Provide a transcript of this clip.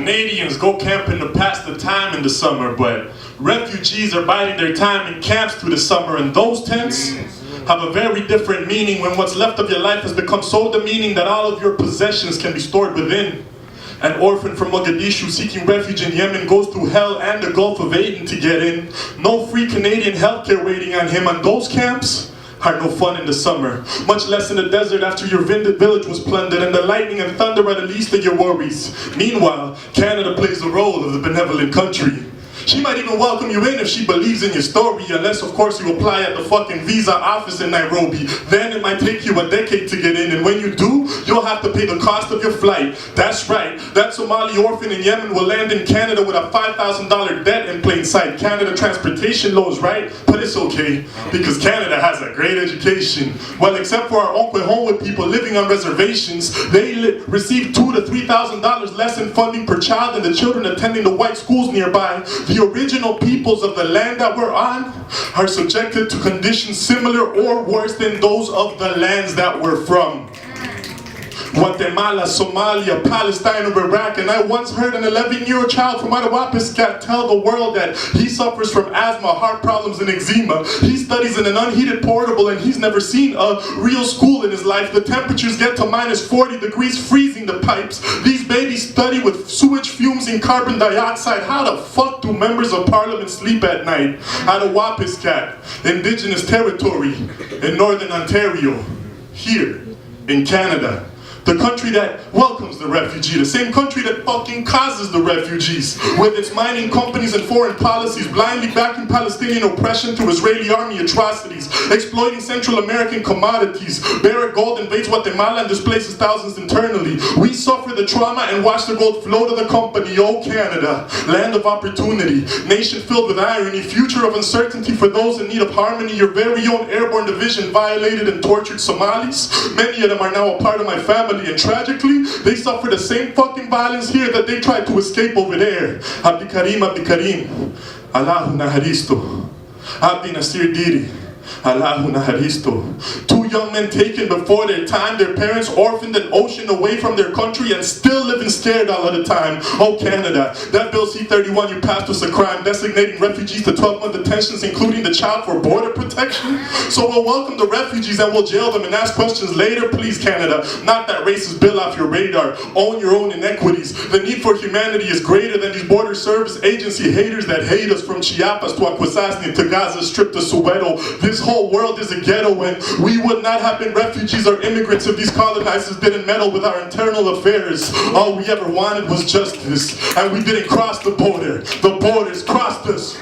Canadians go camping to pass the time in the summer, but refugees are biding their time in camps through the summer, and those tents have a very different meaning when what's left of your life has become so demeaning that all of your possessions can be stored within. An orphan from Mogadishu seeking refuge in Yemen goes through hell and the Gulf of Aden to get in. No free Canadian healthcare waiting on him, and those camps are no fun in the summer, much less in the desert after your village was plundered and the lightning and thunder are the least of your worries. Meanwhile, Canada plays the role of the benevolent country. She might even welcome you in if she believes in your story, unless of course you apply at the fucking visa office in Nairobi. Then it might take you a decade to get in, and when you do, you'll have to pay the cost of your flight. That's right, that Somali orphan in Yemen will land in Canada with a $5,000 debt in plain sight. Canada transportation lows, right? But it's okay, because Canada has a great education. Well, except for our Onkwehonwes people living on reservations, they receive $2,000 to $3,000 less in funding per child than the children attending the white schools nearby. The original peoples of the land that we're on are subjected to conditions similar or worse than those of the lands that we're from. Guatemala, Somalia, Palestine, or Iraq, and I once heard an 11-year-old child from Onkwehonwes tell the world that he suffers from asthma, heart problems, and eczema. He studies in an unheated portable and he's never seen a real school in his life. The temperatures get to minus 40 degrees, freezing the pipes. These babies study with sewage fumes and carbon dioxide. How the fuck do members of parliament sleep at night? Onkwehonwes, indigenous territory in northern Ontario, here in Canada. The country that welcomes the refugee, the same country that fucking causes the refugees, with its mining companies and foreign policies, blindly backing Palestinian oppression through Israeli army atrocities, exploiting Central American commodities. Barrick Gold invades Guatemala and displaces thousands internally. We suffer the trauma and watch the gold flow to the company. Oh Canada, land of opportunity, nation filled with irony, future of uncertainty for those in need of harmony. Your very own airborne division violated and tortured Somalis. Many of them are now a part of my family, and tragically, they suffer the same fucking violence here that they tried to escape over there. Abdi Karim, Allahu Naharisto. Abdi Nasir Diri, Allahu Naharisto. Two young men taken before their time, their parents orphaned an ocean away from their country and still living scared all of the time. Oh Canada, that Bill C-31 you passed was a crime, designating refugees to 12-month detentions, including the child for border protection. So we'll welcome the refugees and we'll jail them and ask questions later. Please Canada, not that racist bill off your radar. Own your own inequities. The need for humanity is greater than these border service agency haters that hate us, from Chiapas to Akwesasne to Gaza Strip to Soweto. This whole world is a ghetto, and we would not have been refugees or immigrants if these colonizers didn't meddle with our internal affairs. All we ever wanted was justice, and we didn't cross the border. The borders crossed us.